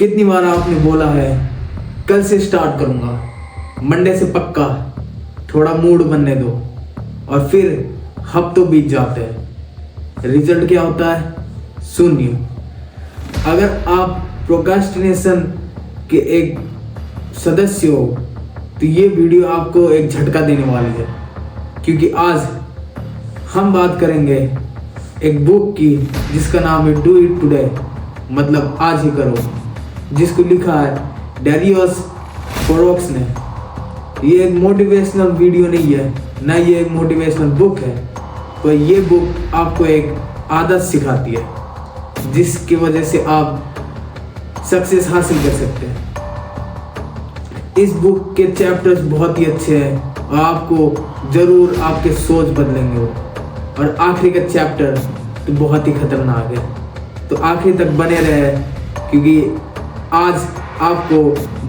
कितनी बार आपने बोला है कल से स्टार्ट करूंगा, मंडे से पक्का, थोड़ा मूड बनने दो, और फिर हफ्तों बीत जाते हैं। रिजल्ट क्या होता है? शून्य। अगर आप प्रोक्रास्टिनेशन के एक सदस्य हो तो ये वीडियो आपको एक झटका देने वाली है, क्योंकि आज हम बात करेंगे एक बुक की जिसका नाम है डू इट टुडे, मतलब आज ही करो, जिसको लिखा है डैरियस फोरोक्स ने। ये एक मोटिवेशनल वीडियो नहीं है, ना ये एक मोटिवेशनल बुक है, पर ये बुक आपको एक आदत सिखाती है जिसकी वजह से आप सक्सेस हासिल कर सकते हैं। इस बुक के चैप्टर्स बहुत ही अच्छे हैं और आपको जरूर आपके सोच बदलेंगे वो, और आखिरी का चैप्टर तो बहुत ही खतरनाक है। तो आखिर तक बने रहे, क्योंकि आज आपको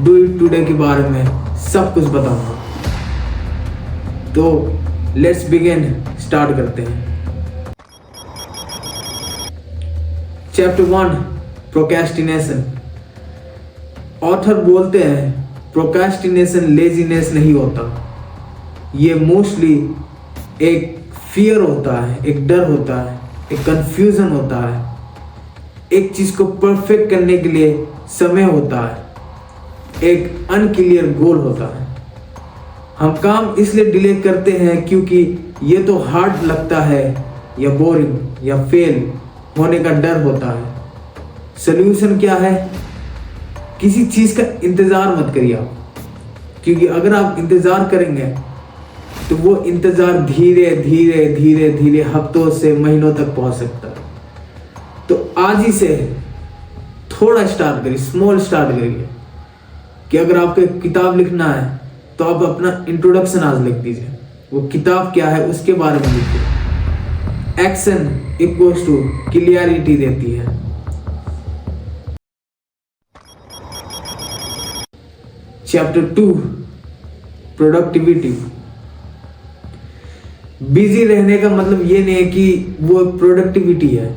डू इट टुडे के बारे में सब कुछ बताऊंगा। तो लेट्स बिगिन, स्टार्ट करते हैं। Chapter 1, procrastination. ऑथर बोलते हैं प्रोक्रेस्टिनेशन लेजीनेस नहीं होता, ये मोस्टली एक फियर होता है, एक डर होता है, एक कंफ्यूजन होता है, एक चीज को परफेक्ट करने के लिए समय होता है, एक अनक्लियर गोल होता है। हम काम इसलिए डिले करते हैं क्योंकि ये तो हार्ड लगता है, या बोरिंग, या फेल होने का डर होता है। सल्यूशन क्या है? किसी चीज का इंतजार मत करिए आप, क्योंकि अगर आप इंतजार करेंगे तो वो इंतजार धीरे धीरे धीरे धीरे हफ्तों से महीनों तक पहुंच सकता है। तो आज ही से थोड़ा स्टार्ट करिए, स्मॉल स्टार्ट करिए, कि अगर आपको एक किताब लिखना है तो आप अपना इंट्रोडक्शन आज लिख दीजिए। वो किताब क्या है उसके बारे में लिखिए। एक्शन इक्वल्स टू क्लियरिटी देती है। Chapter 2, productivity. बिजी रहने का मतलब ये नहीं है कि वो प्रोडक्टिविटी है।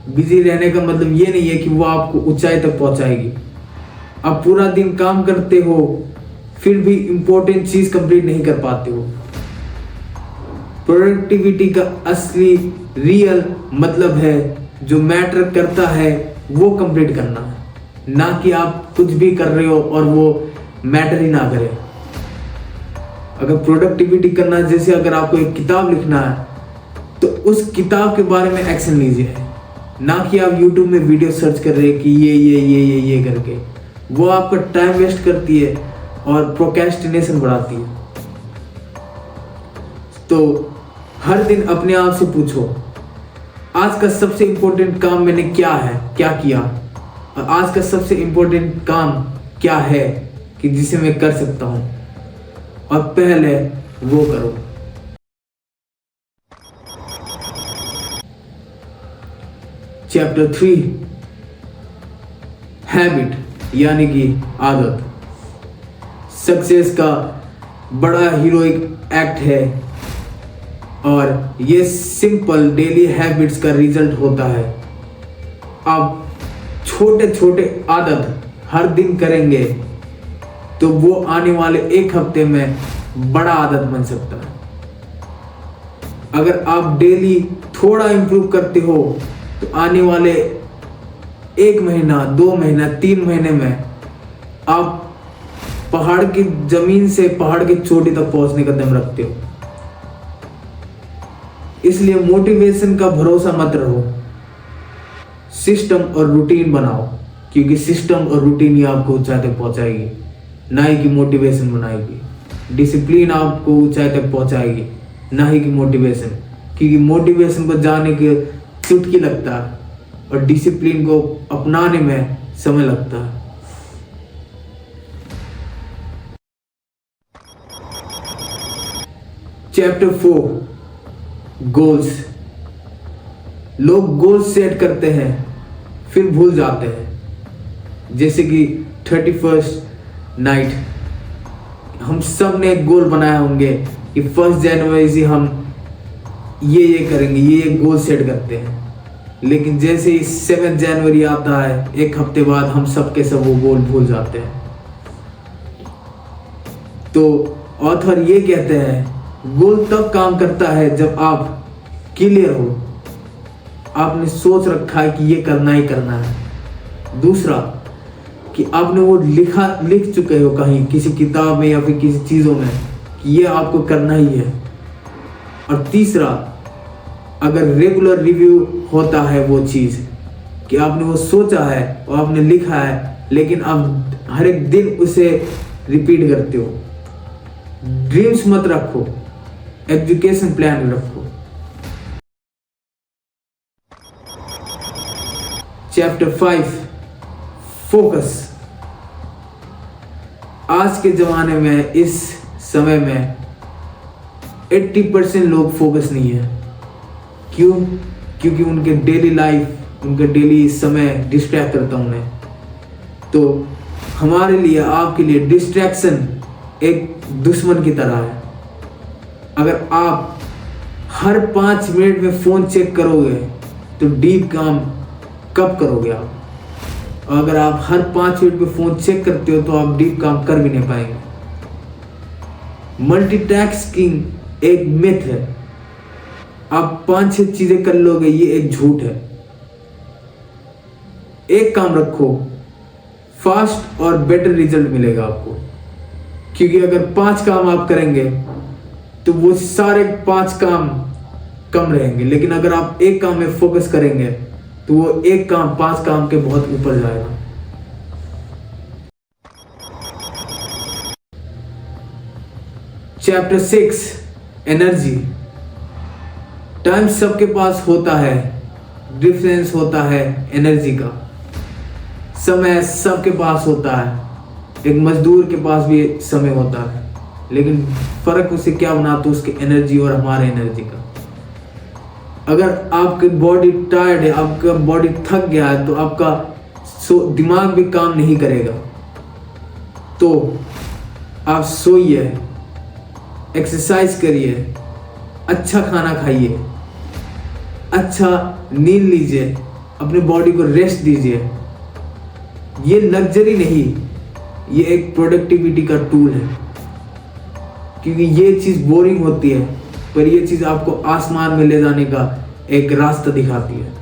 बिजी रहने का मतलब ये नहीं है कि वो आपको ऊंचाई तक पहुंचाएगी। आप पूरा दिन काम करते हो फिर भी इंपॉर्टेंट चीज कंप्लीट नहीं कर पाते हो। प्रोडक्टिविटी का असली रियल मतलब है जो मैटर करता है वो कंप्लीट करना है, ना कि आप कुछ भी कर रहे हो और वो मैटर ही ना करे। अगर प्रोडक्टिविटी करना है, जैसे अगर आपको एक किताब लिखना है तो उस किताब के बारे में एक्शन लीजिए, ना कि आप YouTube में वीडियो सर्च कर रहे हैं कि ये करके। वो आपका टाइम वेस्ट करती है और प्रोक्रेस्टिनेशन बढ़ाती है। तो हर दिन अपने आप से पूछो, आज का सबसे इंपॉर्टेंट काम मैंने क्या किया, और आज का सबसे इंपॉर्टेंट काम क्या है कि जिसे मैं कर सकता हूं, और पहले वो करो। चैप्टर 3, हैबिट, यानी कि आदत। सक्सेस का बड़ा हीरोइक एक्ट है और ये सिंपल डेली हैबिट्स का रिजल्ट होता है। आप छोटे छोटे आदत हर दिन करेंगे तो वो आने वाले एक हफ्ते में बड़ा आदत बन सकता है। अगर आप डेली थोड़ा इंप्रूव करते हो तो आने वाले 1 महीना, 2 महीना, 3 महीने में आप पहाड़ की जमीन से पहाड़ की चोटी तक पहुंचने का दम रखते हो। इसलिए मोटिवेशन का भरोसा मत रहो, सिस्टम और रूटीन बनाओ, क्योंकि सिस्टम और रूटीन ही आपको ऊंचाई तक पहुंचाएगी, ना ही कि मोटिवेशन बनाएगी। डिसिप्लिन आपको ऊंचाई तक पहुंचाएगी, ना ही कि मोटिवेशन, क्योंकि मोटिवेशन को जाने के चुटकी लगता है और डिसिप्लिन को अपनाने में समय लगता है। Chapter 4, goals. लोग गोल्स सेट करते हैं फिर भूल जाते हैं, जैसे कि 31st नाइट। हम सब ने एक गोल बनाया होंगे कि 1 जनवरी से हम ये करेंगे, ये गोल सेट करते हैं। लेकिन जैसे ही 7 जनवरी आता है, एक हफ्ते बाद हम सब के सब वो गोल भूल जाते हैं। तो ऑथर ये कहते हैं गोल तब काम करता है जब आप क्लियर हो, आपने सोच रखा है कि ये करना ही करना है। दूसरा कि आपने वो लिख चुके हो कहीं किसी किताब में या फिर किसी चीज़ों में कि ये आपको करना ही है। और तीसरा, अगर रेगुलर रिव्यू होता है वो चीज़ कि आपने वो सोचा है और आपने लिखा है, लेकिन आप हर एक दिन उसे रिपीट करते हो। ड्रीम्स मत रखो, एजुकेशन प्लान रखो। Chapter 5, focus. आज के ज़माने में, इस समय में 80% लोग फोकस नहीं है। क्यों? क्योंकि उनके डेली लाइफ, उनके डेली समय डिस्ट्रैक्ट करता उन्हें। तो हमारे लिए, आपके लिए डिस्ट्रैक्शन एक दुश्मन की तरह है। अगर आप हर 5 मिनट में फ़ोन चेक करोगे तो डीप काम कब करोगे आप? और अगर आप हर 5 मिनट में फ़ोन चेक करते हो तो आप डीप काम कर भी नहीं पाएंगे। मल्टीटास्किंग एक मिथ है। आप 5-6 चीजें कर लोगे, ये एक झूठ है। एक काम रखो, फास्ट और बेटर रिजल्ट मिलेगा आपको। क्योंकि अगर 5 काम आप करेंगे तो वो सारे 5 काम कम रहेंगे, लेकिन अगर आप एक काम में फोकस करेंगे तो वो एक काम 5 काम के बहुत ऊपर जाएगा। Chapter 6, energy. टाइम सबके पास होता है, डिफरेंस होता है एनर्जी का। समय सबके पास होता है, एक मजदूर के पास भी समय होता है, लेकिन फर्क उसे क्या बनाता है, उसकी एनर्जी और हमारे एनर्जी का। अगर आपकी बॉडी टायर्ड है, आपका बॉडी थक गया है, तो आपका दिमाग भी काम नहीं करेगा। तो आप सोइए, एक्सरसाइज करिए, अच्छा खाना खाइए, अच्छा नींद लीजिए, अपने बॉडी को रेस्ट दीजिए। ये लग्जरी नहीं, ये एक प्रोडक्टिविटी का टूल है। क्योंकि ये चीज़ बोरिंग होती है, पर ये चीज़ आपको आसमान में ले जाने का एक रास्ता दिखाती है।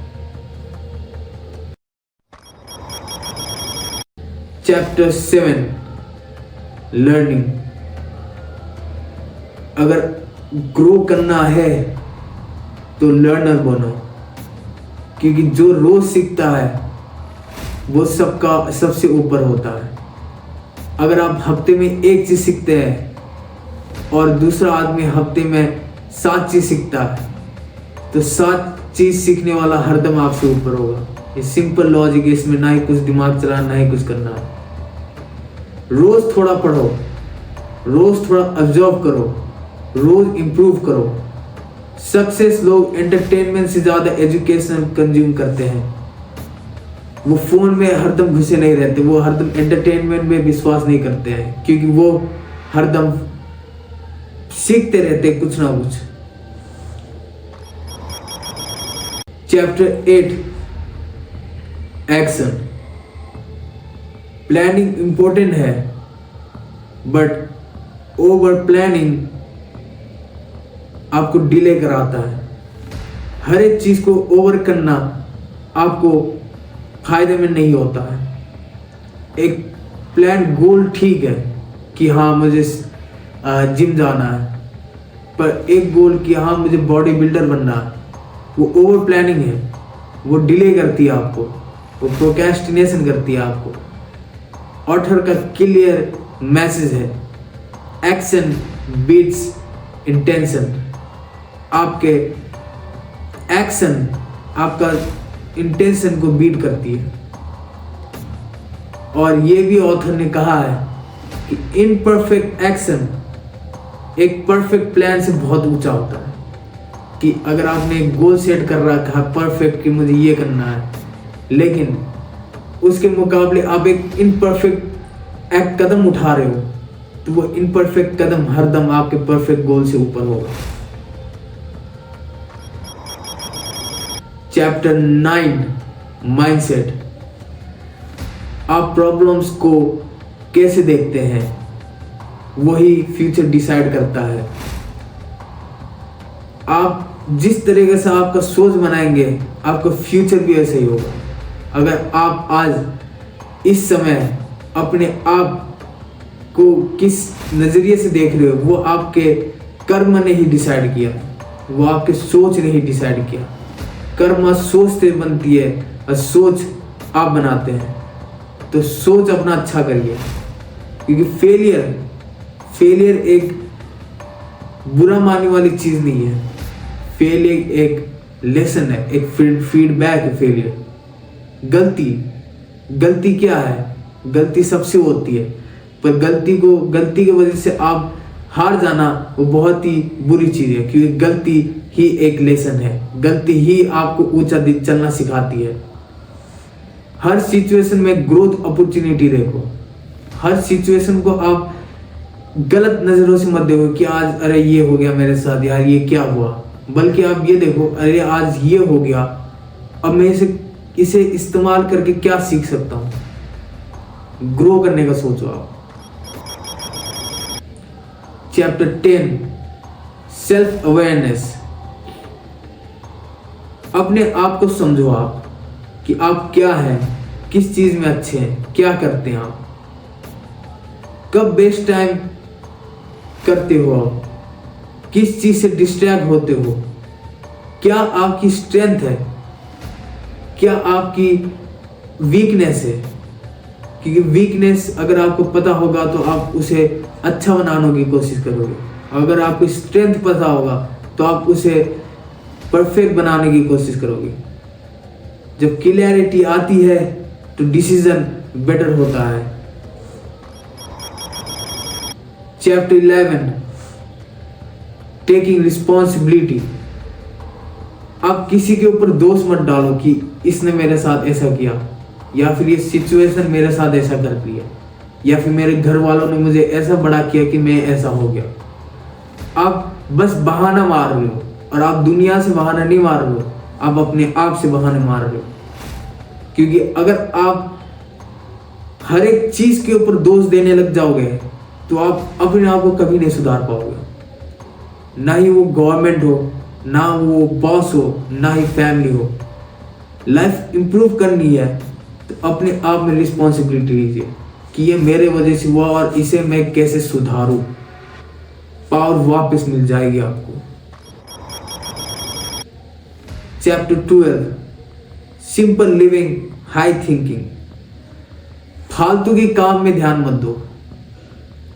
Chapter 7, learning. अगर ग्रो करना है तो लर्नर बनो, क्योंकि जो रोज सीखता है वो सबसे ऊपर होता है। अगर आप हफ्ते में एक चीज सीखते हैं और दूसरा आदमी हफ्ते में 7 चीज सीखता है, तो 7 चीज सीखने वाला हरदम आपसे ऊपर होगा। ये सिंपल लॉजिक है, इसमें ना ही कुछ दिमाग चलाना, ना ही कुछ करना है। रोज थोड़ा पढ़ो, रोज थोड़ा ऑब्जर्व करो, रोज इंप्रूव करो। सक्सेस लोग एंटरटेनमेंट से ज्यादा एजुकेशन कंज्यूम करते हैं। वो फोन में हरदम घुसे नहीं रहते, वो हरदम एंटरटेनमेंट में विश्वास नहीं करते हैं, क्योंकि वो हरदम सीखते रहते हैं कुछ ना कुछ। Chapter 8, action. प्लानिंग इंपॉर्टेंट है, बट ओवर प्लानिंग आपको डिले कराता है। हर एक चीज को ओवर करना आपको फायदे में नहीं होता है। एक प्लान गोल ठीक है कि हाँ मुझे जिम जाना है, पर एक गोल कि हाँ मुझे बॉडी बिल्डर बनना है, वो ओवर प्लानिंग है। वो डिले करती है आपको, वो प्रोक्रेस्टिनेशन करती है आपको। ऑथर का क्लियर मैसेज है, एक्शन बीट्स इंटेंशन। आपके एक्शन आपका इंटेंशन को बीट करती है। और ये भी ऑथर ने कहा है कि इनपरफेक्ट एक्शन एक परफेक्ट प्लान से बहुत ऊंचा होता है। कि अगर आपने एक गोल सेट कर रखा है परफेक्ट कि मुझे ये करना है, लेकिन उसके मुकाबले आप एक इनपरफेक्ट एक कदम उठा रहे हो, तो वो इनपरफेक्ट कदम हरदम आपके परफेक्ट गोल से ऊपर होगा। Chapter 9 mindset. आप प्रॉब्लम्स को कैसे देखते हैं वही फ्यूचर डिसाइड करता है। आप जिस तरीके से आपका सोच बनाएंगे आपका फ्यूचर भी ऐसे ही होगा। अगर आप आज इस समय अपने आप को किस नज़रिए से देख रहे हो वो आपके कर्म ने ही डिसाइड किया, वो आपके सोच ने ही डिसाइड किया। कर्म सोच से बनती है और सोच आप बनाते हैं। तो सोच अपना अच्छा करिए, क्योंकि फेलियर एक बुरा मानने वाली चीज़ नहीं है। फेलियर एक लेसन है, एक फीडबैक है। फेलियर गलती क्या है? गलती सबसे होती है, पर गलती की वजह से आप हार जाना वो बहुत ही बुरी चीज़ है, क्योंकि गलती ही एक लेसन है। गलती ही आपको ऊंचा चलना सिखाती है। हर सिचुएशन में ग्रोथ अपॉर्चुनिटी देखो। हर सिचुएशन को आप गलत नज़रों से मत देखो कि आज अरे ये हो गया मेरे साथ, यार ये क्या हुआ, बल्कि आप ये देखो अरे आज ये हो गया, अब मैं इसे इस्तेमाल करके क्या सीख सकता हूँ। ग्रो करने का सोचो आप। Chapter 10 self awareness. अपने आप को समझो आप कि आप क्या हैं, किस चीज में अच्छे हैं, क्या करते हैं आप, कब बेस्ट टाइम करते हो आप, किस चीज से डिस्ट्रैक्ट होते हो, क्या आपकी स्ट्रेंथ है, क्या आपकी वीकनेस है। क्योंकि वीकनेस अगर आपको पता होगा तो आप उसे अच्छा बनाने की कोशिश करोगे। अगर आपको स्ट्रेंथ पता होगा तो आप उसे परफेक्ट बनाने की कोशिश करोगे। जब क्लियरिटी आती है तो डिसीजन बेटर होता है। Chapter 11 taking responsibility. आप किसी के ऊपर दोष मत डालो कि इसने मेरे साथ ऐसा किया, या फिर ये सिचुएशन मेरे साथ ऐसा कर दिया, या फिर मेरे घर वालों ने मुझे ऐसा बड़ा किया कि मैं ऐसा हो गया। आप बस बहाना मार रहे हो, और आप दुनिया से बहाना नहीं मार रहे हो, आप अपने आप से बहाने मार रहे हो। क्योंकि अगर आप हर एक चीज के ऊपर दोष देने लग जाओगे तो आप अपने आप को कभी नहीं सुधार पाओगे। ना ही वो गवर्नमेंट हो, ना वो बॉस हो, ना ही फैमिली हो। लाइफ इंप्रूव करनी है तो अपने आप में रिस्पॉन्सिबिलिटी लीजिए कि ये मेरे वजह से हुआ और इसे मैं कैसे सुधारूं। पावर वापस मिल जाएगी आपको। Chapter 12 simple living high thinking. फालतू की काम में ध्यान मत दो।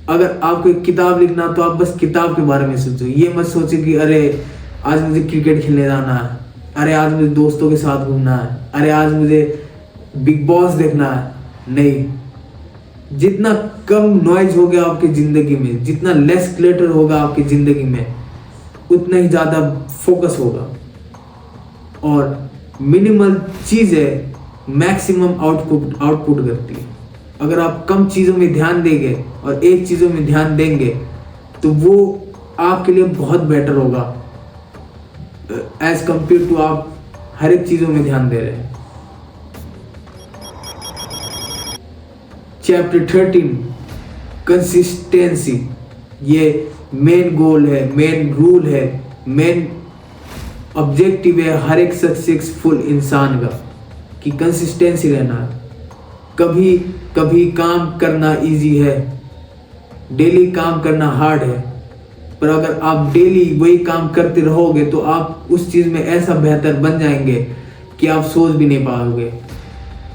अगर आपको एक किताब लिखना तो आप बस किताब के बारे में सोचो। ये मत सोचो कि अरे आज मुझे क्रिकेट खेलने जाना है, अरे आज मुझे दोस्तों के साथ घूमना है, अरे आज मुझे बिग बॉस देखना है। नहीं, जितना कम नॉइज हो गया आपकी जिंदगी में, जितना लेस क्लटर होगा आपकी जिंदगी में, उतना ही ज्यादा फोकस होगा। और मिनिमल चीजें मैक्सिमम आउटपुट करती है। अगर आप कम चीजों में ध्यान देंगे और एक चीजों में ध्यान देंगे तो वो आपके लिए बहुत बेटर होगा एज कंपेयर टू आप हर एक चीजों में ध्यान दे रहे हैं। Chapter 13 consistency. ये मेन गोल है, मेन रूल है, मेन ऑब्जेक्टिव है हर एक सक्सेसफुल इंसान का कि कंसिस्टेंसी रहना है। कभी कभी काम करना इजी है, डेली काम करना हार्ड है, पर अगर आप डेली वही काम करते रहोगे तो आप उस चीज में ऐसा बेहतर बन जाएंगे कि आप सोच भी नहीं पाओगे।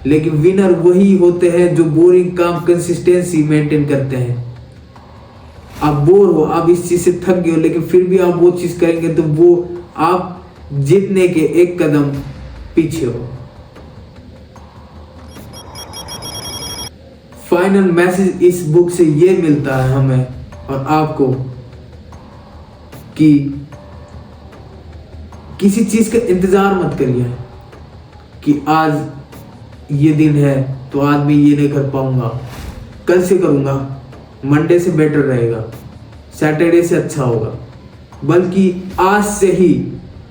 लेकिन विनर वही होते हैं जो बोरिंग काम कंसिस्टेंसी मेंटेन करते हैं। आप बोर हो, आप इस चीज से थक गए हो, लेकिन फिर भी आप वो चीज करेंगे तो वो आप जीतने के एक कदम पीछे हो। फाइनल मैसेज इस बुक से ये मिलता है हमें और आपको कि किसी चीज का इंतजार मत करिए कि आज ये दिन है तो आज मैं ये नहीं कर पाऊंगा, कल से करूंगा, मंडे से बेटर रहेगा, सैटरडे से अच्छा होगा, बल्कि आज से ही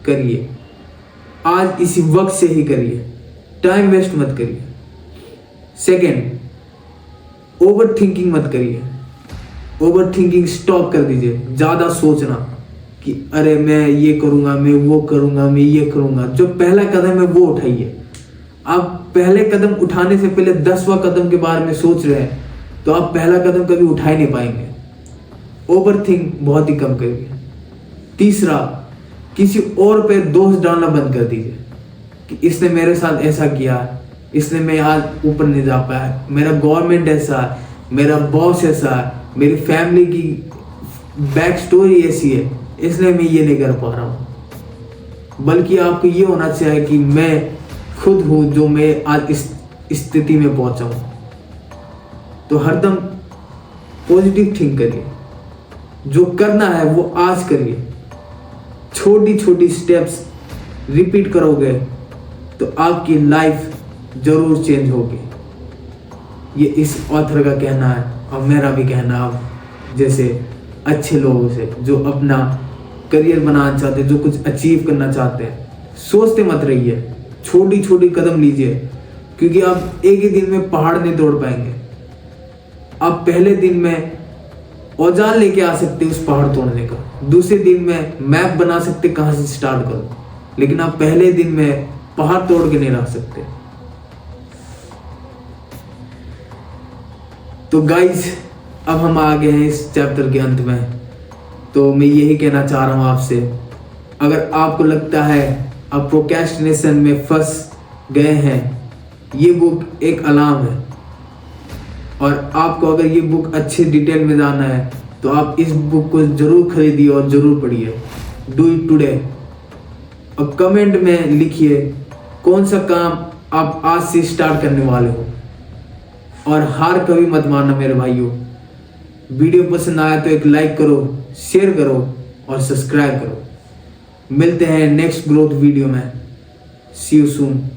करिए। आज इसी वक्त से ही करिए, टाइम वेस्ट मत करिए। सेकेंड, ओवर थिंकिंग मत करिए। ओवर थिंकिंग स्टॉप कर दीजिए। ज़्यादा सोचना कि अरे मैं ये करूँगा, मैं वो करूँगा, मैं ये करूँगा। जो पहला कदम है वो उठाइए। आप पहले कदम उठाने से पहले 10वां कदम के बारे में सोच रहे हैं तो आप पहला कदम कभी उठा ही नहीं पाएंगे। ओवर थिंक बहुत ही कम करिए। तीसरा, किसी और पे दोष डालना बंद कर दीजिए कि इसने मेरे साथ ऐसा किया, इसने मैं आज ऊपर नहीं जा पाया, मेरा गवर्नमेंट ऐसा है, मेरा बॉस ऐसा है, मेरी फैमिली की बैक स्टोरी ऐसी है, इसलिए मैं ये नहीं कर पा रहा हूँ। बल्कि आपको ये होना चाहिए कि मैं खुद हूँ जो मैं आज इस स्थिति में पहुंचा हूँ। तो हरदम पॉजिटिव थिंक करिए। जो करना है वो आज करिए। छोटी छोटी स्टेप्स रिपीट करोगे तो आपकी लाइफ जरूर चेंज होगी। ये इस ऑथर का कहना है और मेरा भी कहना। आप जैसे अच्छे लोगों से जो अपना करियर बनाना चाहते हैं, जो कुछ अचीव करना चाहते हैं, सोचते मत रहिए, छोटी छोटी कदम लीजिए। क्योंकि आप एक ही दिन में पहाड़ नहीं तोड़ पाएंगे। आप पहले दिन में औजार लेके आ सकते हैं उस पहाड़ तोड़ने का, दूसरे दिन में मैप बना सकते कहाँ से स्टार्ट करो, लेकिन आप पहले दिन में पहाड़ तोड़ के नहीं रख सकते। तो गाइज, अब हम आ गए हैं इस चैप्टर के अंत में। तो मैं यही कहना चाह रहा हूँ आपसे, अगर आपको लगता है आप प्रोक्रेस्टिनेशन में फंस गए हैं, ये बुक एक अलार्म है। और आपको अगर ये बुक अच्छे डिटेल में जानना है तो आप इस बुक को जरूर खरीदिए और जरूर पढ़िए। Do it today. और कमेंट में लिखिए कौन सा काम आप आज से स्टार्ट करने वाले हो। और हार कभी मत मानना मेरे भाइयों। वीडियो पसंद आया तो एक लाइक करो, शेयर करो और सब्सक्राइब करो। मिलते हैं नेक्स्ट ग्रोथ वीडियो में। सी यू सून।